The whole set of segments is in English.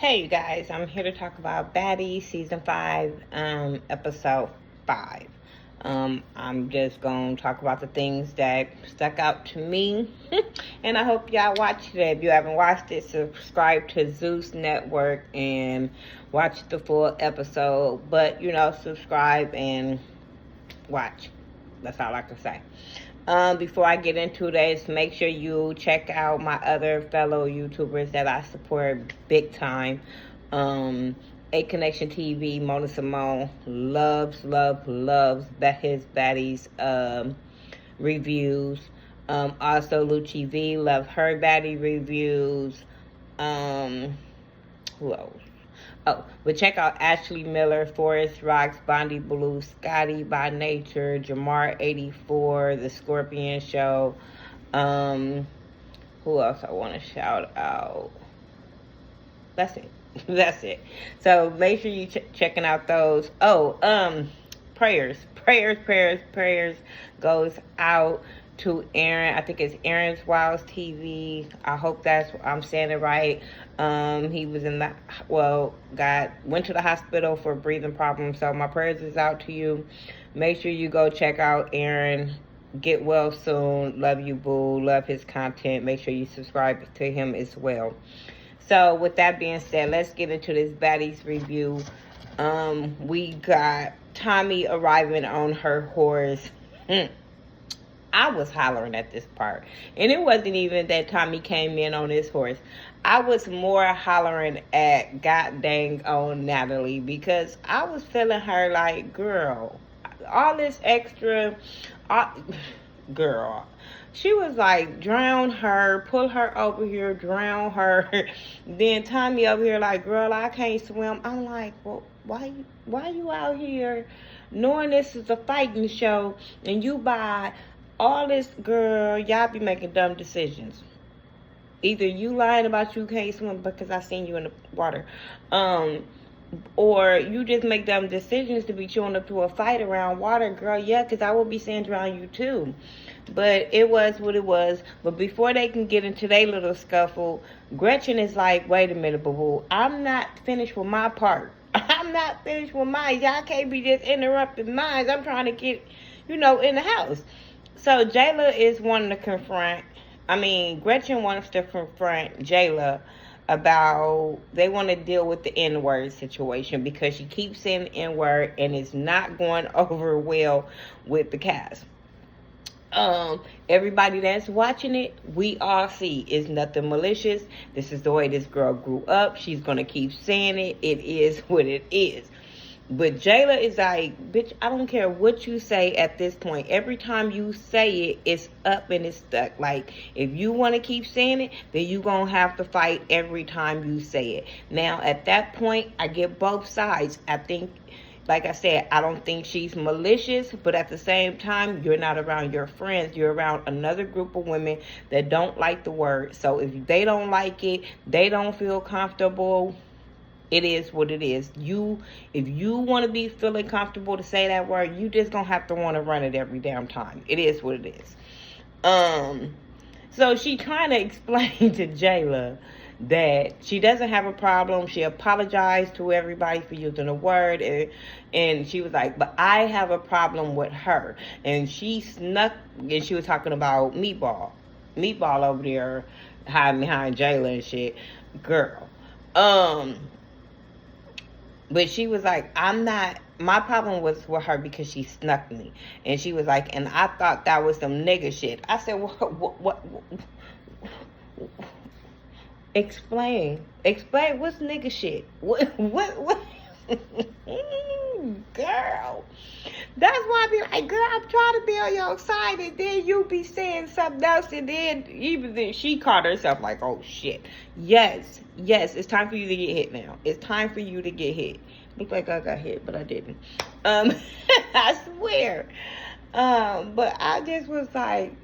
Hey you guys, I'm here to talk about Baddies season 5, episode 5. I'm just gonna talk about the things that stuck out to me, and I hope y'all watch it. If you haven't watched it, subscribe to Zeus Network and watch the full episode. But subscribe and watch. That's all I can say. Before I get into this, make sure you check out my other fellow YouTubers that I support big time. A Connection TV, Mona Simone loves that his Baddies reviews. Also Lucci V, love her Baddie reviews. Who else? Oh, but check out Ashley Miller, Forest Rocks, Bondi Blue, Scotty by Nature, Jamar84, The Scorpion Show. Who else I want to shout out? That's it. That's it. So make sure you checking out those. Prayers goes out to Aaron. I think it's Aaron's Wiles TV. I hope I'm saying it right. He was went to the hospital for breathing problems. So my prayers is out to you. Make sure you go check out Aaron. Get well soon. Love you, boo. Love his content. Make sure you subscribe to him as well. So with that being said, let's get into this Baddies review. We got Tommy arriving on her horse. I was hollering at this part. And it wasn't even that Tommy came in on his horse. I was more hollering at god dang on Natalie, because I was feeling her like, girl, all this extra, girl. She was like, drown her, pull her over here, drown her. Then Tommy over here like, girl, I can't swim. I'm like, well, why you out here knowing this is a fighting show and you buy all this? Girl, y'all be making dumb decisions. Either you lying about you can't swim because I seen you in the water, or you just make dumb decisions to be showing up to a fight around water. Girl, yeah, because I will be saying around you too. But it was what it was. But before they can get into their little scuffle, Gretchen is like, wait a minute, boo-boo. I'm not finished with my part. I'm not finished with mine. Y'all can't be just interrupting mine. I'm trying to get, in the house. So Jayla is wanting to Gretchen wants to confront Jayla about, they want to deal with the N-word situation because she keeps saying the N-word and it's not going over well with the cast. Everybody that's watching it, we all see it's nothing malicious. This is the way this girl grew up. She's gonna keep saying it. It is what it is. But Jayla is like, bitch, I don't care what you say at this point. Every time you say it, it's up and it's stuck. Like, if you want to keep saying it, then you gonna have to fight every time you say it. Now, at that point, I get both sides. I think, like I said, I don't think she's malicious, but at the same time, you're not around your friends. You're around another group of women that don't like the word. So if they don't like it, they don't feel comfortable, it is what it is. If you want to be feeling comfortable to say that word, you just gonna have to want to run it every damn time. It is what it is. So she trying to explain to Jayla that she doesn't have a problem. She apologized to everybody for using the word, and she was like, but I have a problem with her. And she snuck, and she was talking about Meatball over there hiding behind Jayla and shit. Girl. But she was like, my problem was with her because she snuck me. And she was like, and I thought that was some nigga shit. I said, what? Explain what's nigga shit? What? Girl. That's why I be like, girl, I'm trying to be on your side, and then you be saying something else, and then even then she caught herself like, oh shit. Yes, it's time for you to get hit now. It's time for you to get hit. Looked like I got hit, but I didn't. I swear. But I just was like,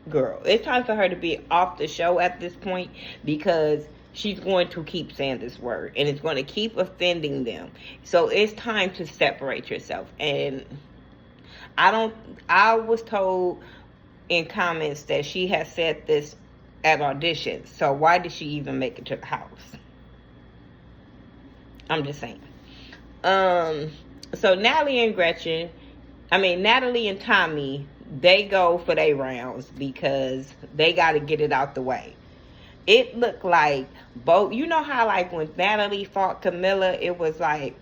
girl, it's time for her to be off the show at this point, because she's going to keep saying this word and it's going to keep offending them. So it's time to separate yourself. And I was told in comments that she has said this at auditions. So why did she even make it to the house? I'm just saying. So Natalie and Tommy, they go for their rounds because they got to get it out the way. It looked like both, you know how like when Natalie fought Camilla, it was like,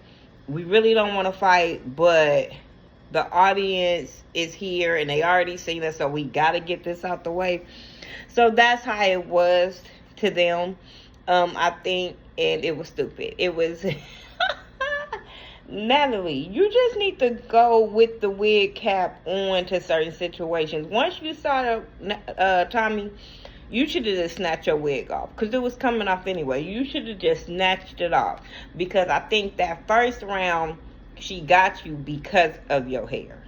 we really don't want to fight, but the audience is here and they already seen us, so we got to get this out the way. So that's how it was to them. I think, and it was stupid. It was Natalie, you just need to go with the wig cap on to certain situations. Once you saw Tommy, you should have just snatched your wig off because it was coming off anyway. You should have just snatched it off because I think that first round she got you because of your hair.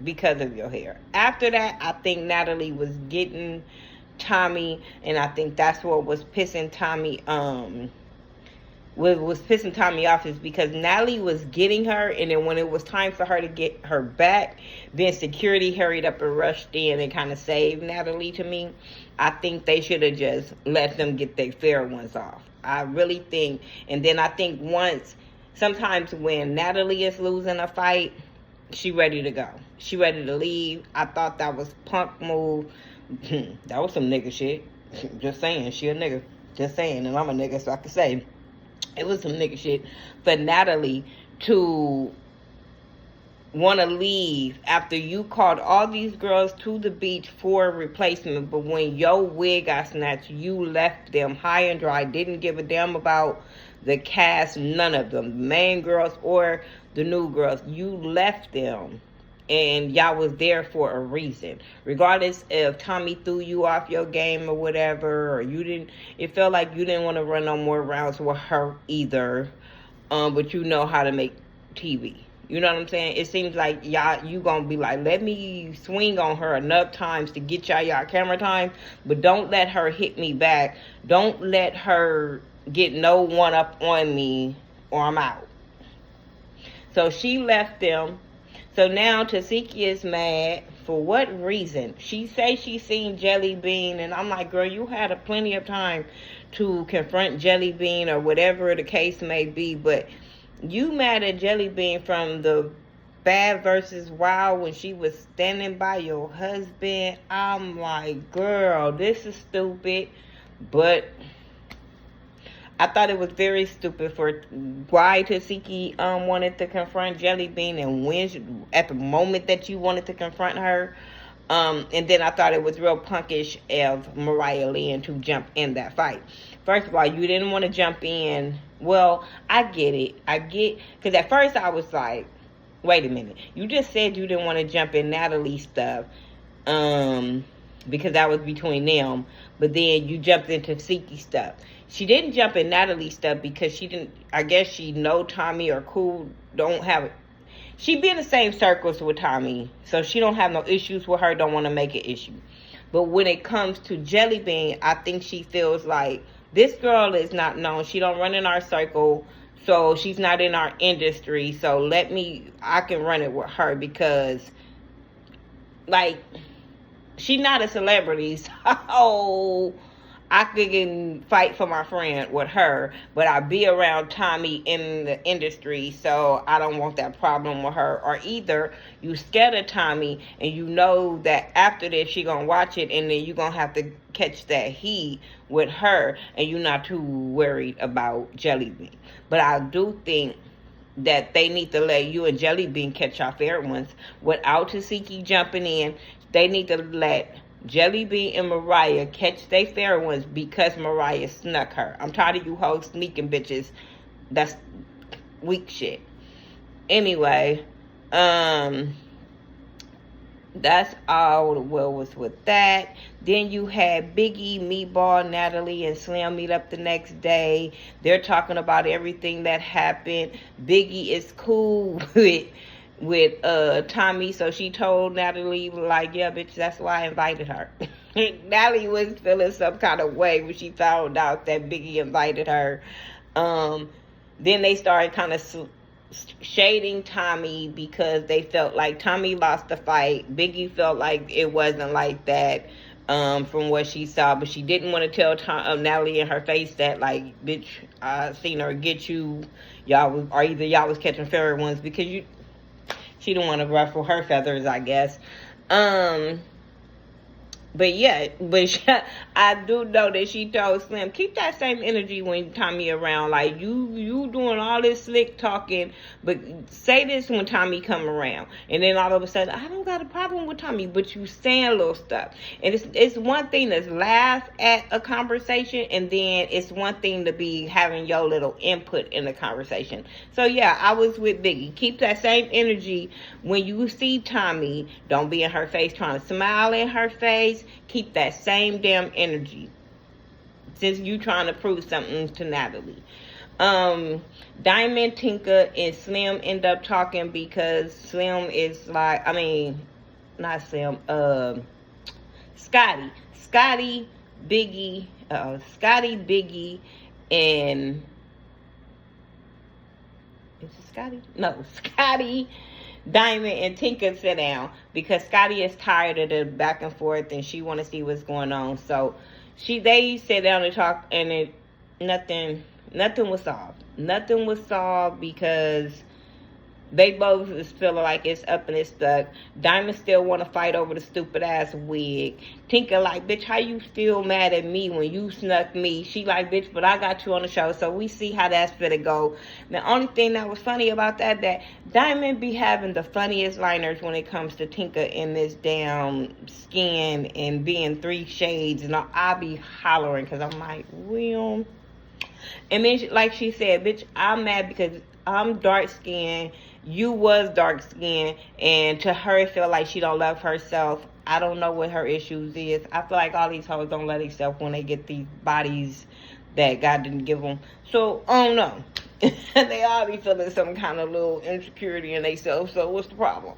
Because of your hair. After that, I think Natalie was getting Tommy, and I think that's what was pissing Tommy what was pissing Tommy off is because Natalie was getting her, and then when it was time for her to get her back, then security hurried up and rushed in and kind of saved Natalie. To me, I think they should have just let them get their fair ones off. I really think. And then I think sometimes when Natalie is losing a fight, she ready to go. She ready to leave. I thought that was punk move. That was some nigga shit. Just saying, she a nigga. Just saying, and I'm a nigga, so I can say it was some nigga shit for Natalie to want to leave after you called all these girls to the beach for a replacement, but when your wig got snatched, you left them high and dry, didn't give a damn about the cast, none of them, the main girls or the new girls. You left them, and y'all was there for a reason. Regardless if Tommy threw you off your game or whatever, or it felt like you didn't want to run no more rounds with her either. But you know how to make TV. You know what I'm saying? It seems like you gonna be like, let me swing on her enough times to get y'all camera time, but don't let her hit me back. Don't let her get no one up on me or I'm out. So she left them. So now Tasiki is mad. For what reason? She say she seen Jelly Bean, and I'm like, girl, you had plenty of time to confront Jelly Bean or whatever the case may be, but you mad at Jelly Bean from the Bad versus Wild when she was standing by your husband. I'm like, girl, this is stupid. But I thought it was very stupid for why Tasiki wanted to confront Jelly Bean, and when at the moment that you wanted to confront her. And then I thought it was real punkish of Mariah Lynn to jump in that fight. First of all, you didn't want to jump in. Well, I get it. Because at first I was like, wait a minute. You just said you didn't want to jump in Natalie's stuff because that was between them. But then you jumped into Siki's stuff. She didn't jump in Natalie's stuff because I guess she know Tommy or cool, don't have it. She be in the same circles with Tommy, so she don't have no issues with her, don't want to make an issue. But when it comes to Jelly Bean, I think she feels like this girl is not known. She don't run in our circle, so she's not in our industry. So I can run it with her because, like, she's not a celebrity. So I can fight for my friend with her, but I be around Tommy in the industry, so I don't want that problem with her. Or either you scared of Tommy and you know that after this she gonna watch it and then you gonna have to catch that heat with her and you're not too worried about Jelly Bean. But I do think that they need to let you and Jelly Bean catch our fair ones without Tasiki jumping in. They need to let Jelly Bean and Mariah catch they fair ones because Mariah snuck her. I'm tired of you hoes sneaking bitches. That's weak shit. Anyway, that's all the well was with that. Then you had Biggie, Meatball, Natalie, and Slim meet up the next day. They're talking about everything that happened. Biggie is cool with Tommy, so she told Natalie, like, yeah, bitch, that's why I invited her. Natalie was feeling some kind of way when she found out that Biggie invited her. Then they started kind of shading Tommy because they felt like Tommy lost the fight. Biggie felt like it wasn't like that. from what she saw, but she didn't want to tell Natalie in her face that, like, bitch, I seen her get you. Or either y'all was catching fairy ones, because she didn't want to ruffle her feathers, I guess. But yeah, I do know that she told Slim, keep that same energy when Tommy around. Like, you doing all this slick talking, but say this when Tommy come around. And then all of a sudden, I don't got a problem with Tommy, but you saying little stuff. And it's one thing to laugh at a conversation, and then it's one thing to be having your little input in the conversation. So yeah, I was with Biggie. Keep that same energy when you see Tommy. Don't be in her face trying to smile in her face. Keep that same damn energy, since you trying to prove something to Natalie. Diamond, Tinker, and Slim end up talking, because Slim is like, I mean, not Slim, Scotty, Biggie, and is it Scotty? No, Scotty, Diamond, and Tinker sit down, because Scotty is tired of the back and forth, and she want to see what's going on. So they sit down and talk, and nothing was solved. Nothing was solved, because they both is feeling like it's up and it's stuck. Diamond still want to fight over the stupid ass wig. Tinker like, bitch, how you still mad at me when you snuck me? She like, bitch, but I got you on the show. So we see how that's finna go. The only thing that was funny about that Diamond be having the funniest liners when it comes to Tinker in this damn skin and being 3 shades. And I be hollering, because I'm like, well. And then, like she said, bitch, I'm mad because I'm dark skinned. You was dark skinned, and to her it feel like she don't love herself. I don't know what her issues is. I feel like all these hoes don't love themselves when they get these bodies that God didn't give them. So I don't know. They all be feeling some kind of little insecurity in themselves. So what's the problem?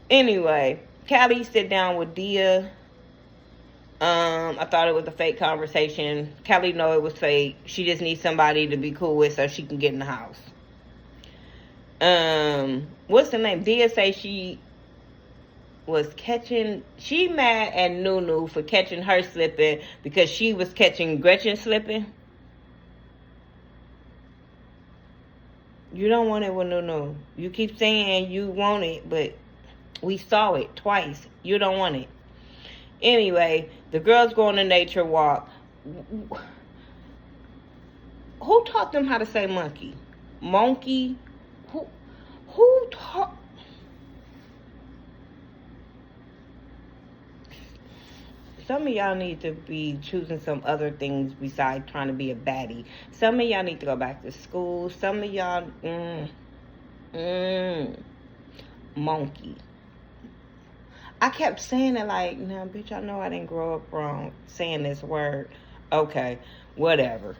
Anyway, Callie sit down with Dia. I thought it was a fake conversation. Callie know it was fake. She just needs somebody to be cool with so she can get in the house. What's the name? Dia say she mad at Nunu for catching her slipping, because she was catching Gretchen slipping. You don't want it with Nunu. You keep saying you want it, but we saw it twice. You don't want it. Anyway, the girls go on a nature walk. Who taught them how to say monkey? Monkey? Who taught? Some of y'all need to be choosing some other things besides trying to be a baddie. Some of y'all need to go back to school. Some of y'all, monkey. I kept saying it like, nah, bitch, I know I didn't grow up wrong saying this word. Okay, whatever.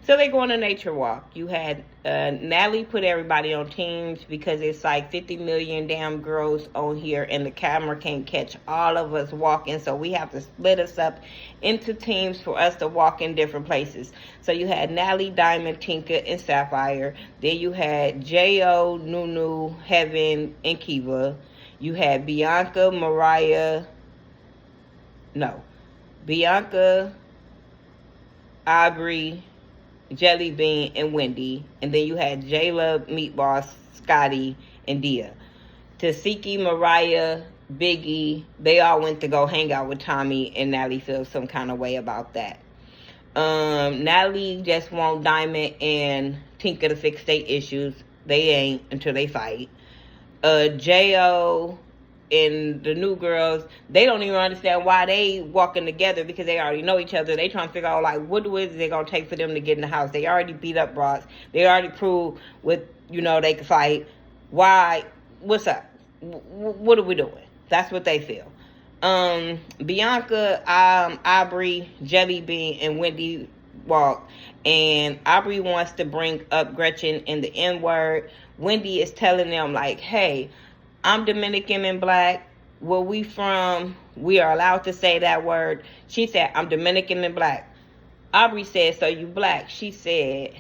So they go on a nature walk. You had Natalie put everybody on teams, because it's like 50 million damn girls on here, and the camera can't catch all of us walking. So we have to split us up into teams for us to walk in different places. So you had Natalie, Diamond, Tinker, and Sapphire. Then you had J.O., Nunu, Heaven, and Kiva. You had Bianca, Aubrey, Jelly Bean, and Wendy. And then you had Jayla, Meatball, Scotty, and Dia. Tasiki, Mariah, Biggie, they all went to go hang out with Tommy, and Natalie feels some kind of way about that. Natalie just want Diamond and Tinker to fix their issues. They ain't until they fight. J.O. and the new girls, they don't even understand why they walking together, because they already know each other. They trying to figure out, like, what is it going to take for them to get in the house? They already beat up Ross. They already proved they can fight. Why? What's up? What are we doing? That's what they feel. Bianca, Aubrey, Jelly Bean, and Wendy walk. And Aubrey wants to bring up Gretchen and the N-word. Wendy is telling them, like, hey, I'm Dominican and black. Where we from, we are allowed to say that word. She said, I'm Dominican and black. Aubrey said, so you black. She said,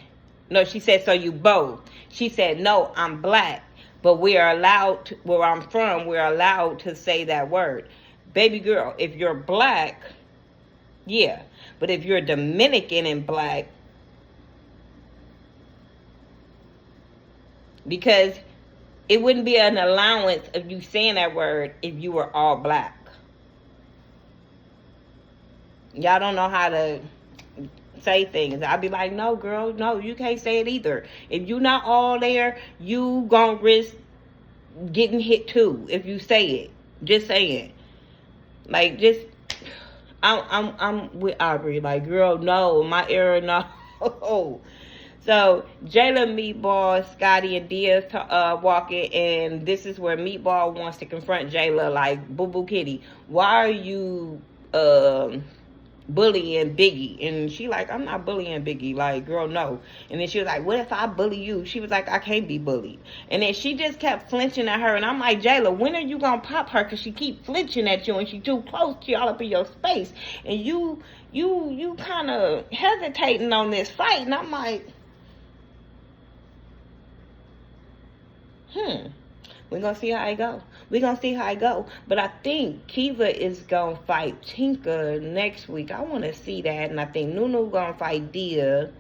so you both. She said, no, I'm black. But we are allowed, where I'm from, we're allowed to say that word. Baby girl, if you're black, yeah. But if you're Dominican and black, because it wouldn't be an allowance of you saying that word if you were all black. Y'all don't know how to say things. I'd be like, no, girl, no, you can't say it either. If you not all there, you gonna risk getting hit too if you say it. Just say it. Like, just, I'm with Aubrey. Like, girl, no, my era, no. So Jayla, Meatball, Scotty, and Diaz walking, and this is where Meatball wants to confront Jayla, like, boo boo kitty, why are you bullying Biggie? And she like, I'm not bullying Biggie. Like, girl, no. And then she was like, what if I bully you? She was like, I can't be bullied. And then she just kept flinching at her, and I'm like, Jayla, when are you gonna pop her? Because she keep flinching at you, and she too close to you, all up in your space, and you kind of hesitating on this fight. And I'm like, we're going to see how it go. We're going to see how it go. But I think Kiva is going to fight Tinka next week. I want to see that. And I think Nunu going to fight Dia.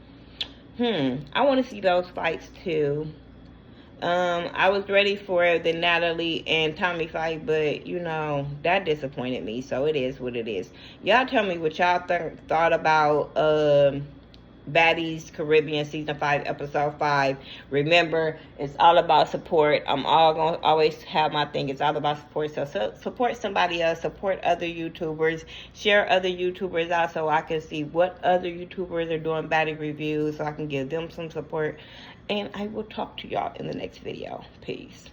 I want to see those fights too. I was ready for the Natalie and Tommy fight, but, you know, that disappointed me. So it is what it is. Y'all tell me what y'all thought about Baddies Caribbean Season 5, Episode 5. Remember, it's all about support. I'm gonna always have my thing. It's all about support. So support somebody else. Support other YouTubers. Share other YouTubers out so I can see what other YouTubers are doing Baddie reviews so I can give them some support. And I will talk to y'all in the next video. Peace.